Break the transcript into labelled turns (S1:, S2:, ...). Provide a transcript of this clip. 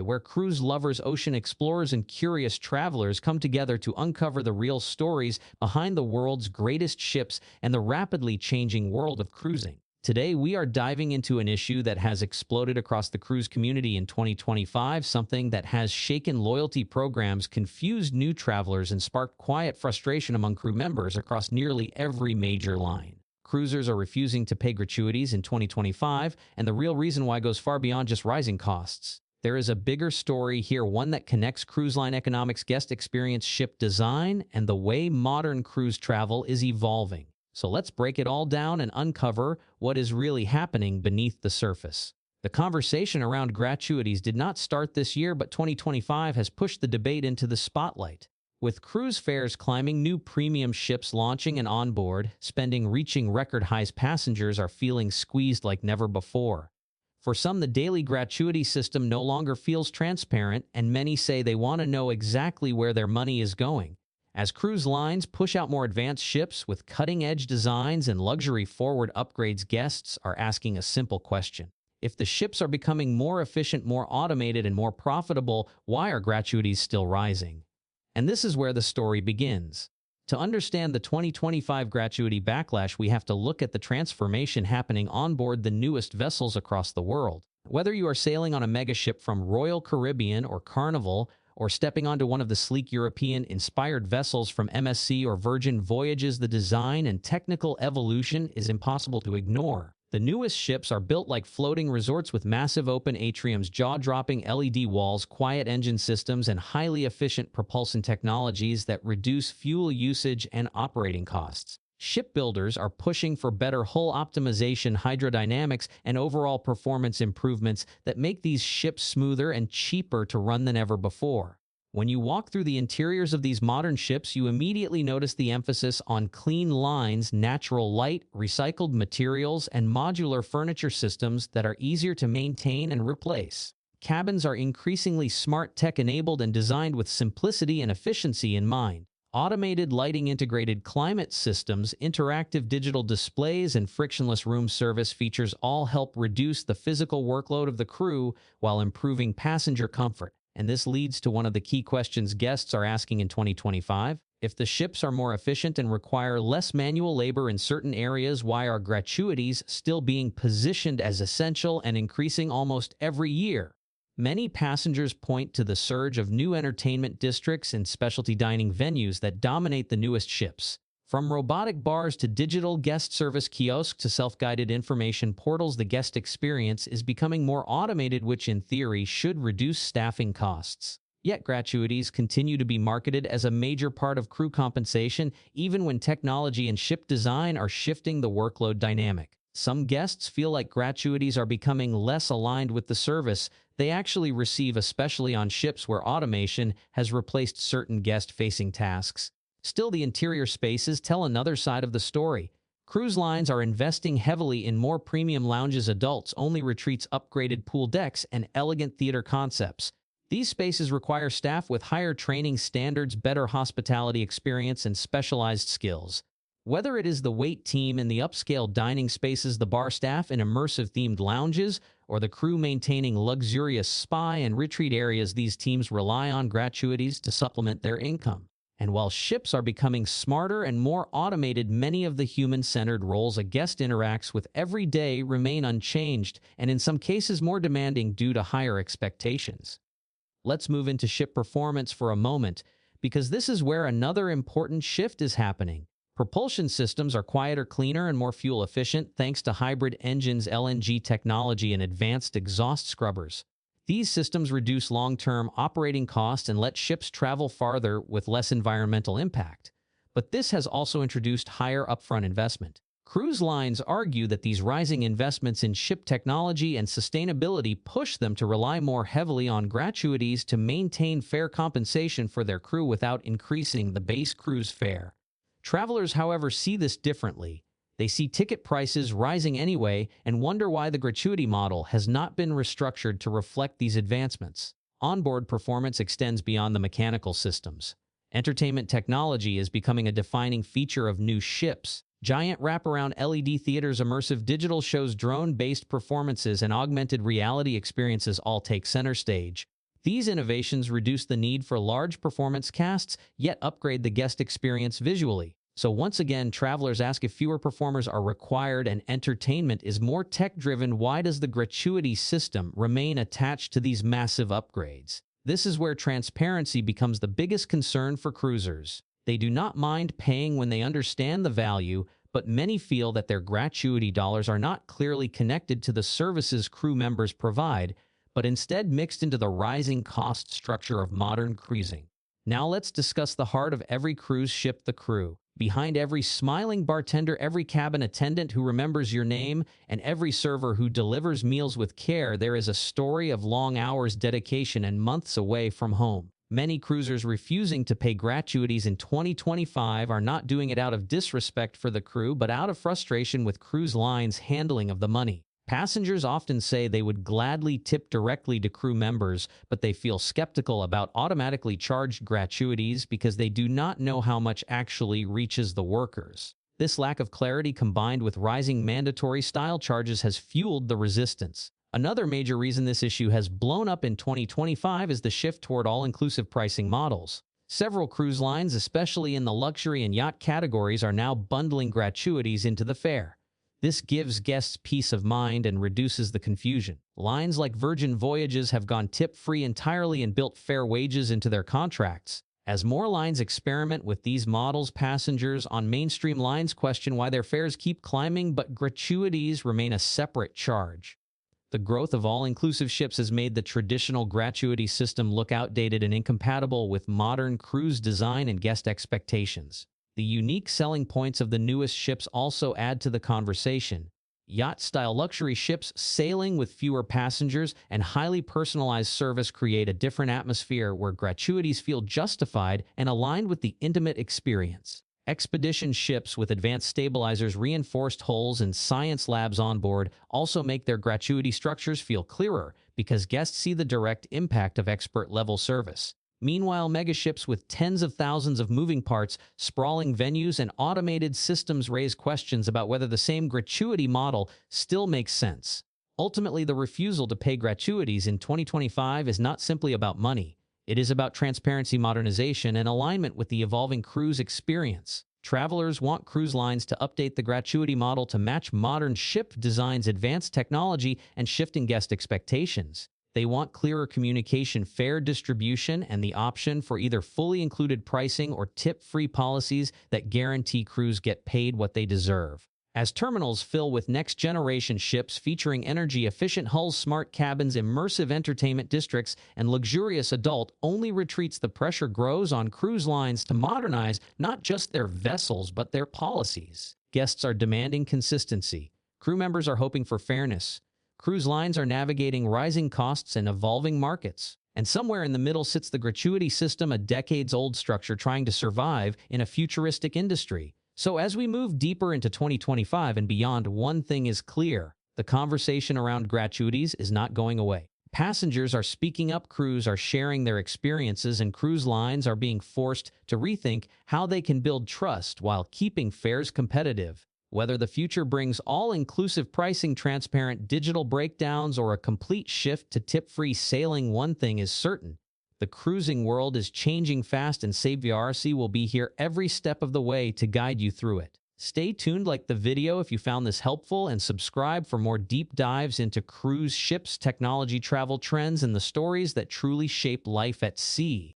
S1: where cruise lovers, ocean explorers, and curious travelers come together to uncover the real stories behind the world's greatest ships and the rapidly changing world of cruising. Today, we are diving into an issue that has exploded across the cruise community in 2025, something that has shaken loyalty programs, confused new travelers, and sparked quiet frustration among crew members across nearly every major line. Cruisers are refusing to pay gratuities in 2025, and the real reason why goes far beyond just rising costs. There is a bigger story here, one that connects cruise line economics, guest experience, ship design, and the way modern cruise travel is evolving. So let's break it all down and uncover what is really happening beneath the surface. The conversation around gratuities did not start this year, but 2025 has pushed the debate into the spotlight. With cruise fares climbing, new premium ships launching, and onboard spending reaching record highs, passengers are feeling squeezed like never before. For some, the daily gratuity system no longer feels transparent, and many say they want to know exactly where their money is going. As cruise lines push out more advanced ships with cutting-edge designs and luxury-forward upgrades, guests are asking a simple question. If the ships are becoming more efficient, more automated, and more profitable, why are gratuities still rising? And this is where the story begins. To understand the 2025 gratuity backlash, we have to look at the transformation happening on board the newest vessels across the world. Whether you are sailing on a megaship from Royal Caribbean or Carnival, or stepping onto one of the sleek European-inspired vessels from MSC or Virgin Voyages, the design and technical evolution is impossible to ignore. The newest ships are built like floating resorts with massive open atriums, jaw-dropping LED walls, quiet engine systems, and highly efficient propulsion technologies that reduce fuel usage and operating costs. Shipbuilders are pushing for better hull optimization, hydrodynamics, and overall performance improvements that make these ships smoother and cheaper to run than ever before. When you walk through the interiors of these modern ships, you immediately notice the emphasis on clean lines, natural light, recycled materials, and modular furniture systems that are easier to maintain and replace. Cabins are increasingly smart tech-enabled and designed with simplicity and efficiency in mind. Automated lighting, integrated climate systems, interactive digital displays, and frictionless room service features all help reduce the physical workload of the crew while improving passenger comfort. And this leads to one of the key questions guests are asking in 2025. If the ships are more efficient and require less manual labor in certain areas, why are gratuities still being positioned as essential and increasing almost every year? Many passengers point to the surge of new entertainment districts and specialty dining venues that dominate the newest ships. From robotic bars to digital guest service kiosks to self-guided information portals, the guest experience is becoming more automated, which in theory should reduce staffing costs. Yet gratuities continue to be marketed as a major part of crew compensation, even when technology and ship design are shifting the workload dynamic. Some guests feel like gratuities are becoming less aligned with the service they actually receive, especially on ships where automation has replaced certain guest-facing tasks. Still, the interior spaces tell another side of the story. Cruise lines are investing heavily in more premium lounges, adults-only retreats, upgraded pool decks, and elegant theater concepts. These spaces require staff with higher training standards, better hospitality experience, and specialized skills. Whether it is the wait team in the upscale dining spaces, the bar staff in immersive themed lounges, or the crew maintaining luxurious spa and retreat areas, these teams rely on gratuities to supplement their income. And while ships are becoming smarter and more automated, many of the human-centered roles a guest interacts with every day remain unchanged, and in some cases more demanding due to higher expectations. Let's move into ship performance for a moment, because this is where another important shift is happening. Propulsion systems are quieter, cleaner, and more fuel-efficient thanks to hybrid engines, LNG technology, and advanced exhaust scrubbers. These systems reduce long-term operating costs and let ships travel farther with less environmental impact. But this has also introduced higher upfront investment. Cruise lines argue that these rising investments in ship technology and sustainability push them to rely more heavily on gratuities to maintain fair compensation for their crew without increasing the base cruise fare. Travelers, however, see this differently. They see ticket prices rising anyway and wonder why the gratuity model has not been restructured to reflect these advancements. Onboard performance extends beyond the mechanical systems. Entertainment technology is becoming a defining feature of new ships. Giant wraparound LED theaters, immersive digital shows, drone-based performances, and augmented reality experiences all take center stage. These innovations reduce the need for large performance casts, yet upgrade the guest experience visually. So once again, travelers ask if fewer performers are required and entertainment is more tech-driven. Why does the gratuity system remain attached to these massive upgrades? This is where transparency becomes the biggest concern for cruisers. They do not mind paying when they understand the value, but many feel that their gratuity dollars are not clearly connected to the services crew members provide, but instead mixed into the rising cost structure of modern cruising. Now let's discuss the heart of every cruise ship, the crew. Behind every smiling bartender, every cabin attendant who remembers your name, and every server who delivers meals with care, there is a story of long hours, dedication, and months away from home. Many cruisers refusing to pay gratuities in 2025 are not doing it out of disrespect for the crew, but out of frustration with cruise lines' handling of the money. Passengers often say they would gladly tip directly to crew members, but they feel skeptical about automatically charged gratuities because they do not know how much actually reaches the workers. This lack of clarity, combined with rising mandatory style charges, has fueled the resistance. Another major reason this issue has blown up in 2025 is the shift toward all-inclusive pricing models. Several cruise lines, especially in the luxury and yacht categories, are now bundling gratuities into the fare. This gives guests peace of mind and reduces the confusion. Lines like Virgin Voyages have gone tip-free entirely and built fair wages into their contracts. As more lines experiment with these models, passengers on mainstream lines question why their fares keep climbing, but gratuities remain a separate charge. The growth of all-inclusive ships has made the traditional gratuity system look outdated and incompatible with modern cruise design and guest expectations. The unique selling points of the newest ships also add to the conversation. Yacht-style luxury ships sailing with fewer passengers and highly personalized service create a different atmosphere where gratuities feel justified and aligned with the intimate experience. Expedition ships with advanced stabilizers, reinforced hulls, and science labs on board also make their gratuity structures feel clearer because guests see the direct impact of expert-level service. Meanwhile, megaships with tens of thousands of moving parts, sprawling venues, and automated systems raise questions about whether the same gratuity model still makes sense. Ultimately, the refusal to pay gratuities in 2025 is not simply about money. It is about transparency, modernization, and alignment with the evolving cruise experience. Travelers want cruise lines to update the gratuity model to match modern ship designs, advanced technology, and shifting guest expectations. They want clearer communication, fair distribution, and the option for either fully included pricing or tip-free policies that guarantee crews get paid what they deserve. As terminals fill with next-generation ships featuring energy-efficient hulls, smart cabins, immersive entertainment districts, and luxurious adult-only retreats, the pressure grows on cruise lines to modernize not just their vessels but their policies. Guests are demanding consistency. Crew members are hoping for fairness. Cruise lines are navigating rising costs and evolving markets. And somewhere in the middle sits the gratuity system, a decades-old structure trying to survive in a futuristic industry. So as we move deeper into 2025 and beyond, one thing is clear. The conversation around gratuities is not going away. Passengers are speaking up, crews are sharing their experiences, and cruise lines are being forced to rethink how they can build trust while keeping fares competitive. Whether the future brings all-inclusive pricing, transparent digital breakdowns, or a complete shift to tip-free sailing, one thing is certain. The cruising world is changing fast, and SHIPVERSE will be here every step of the way to guide you through it. Stay tuned, like the video if you found this helpful, and subscribe for more deep dives into cruise ships, technology, travel trends, and the stories that truly shape life at sea.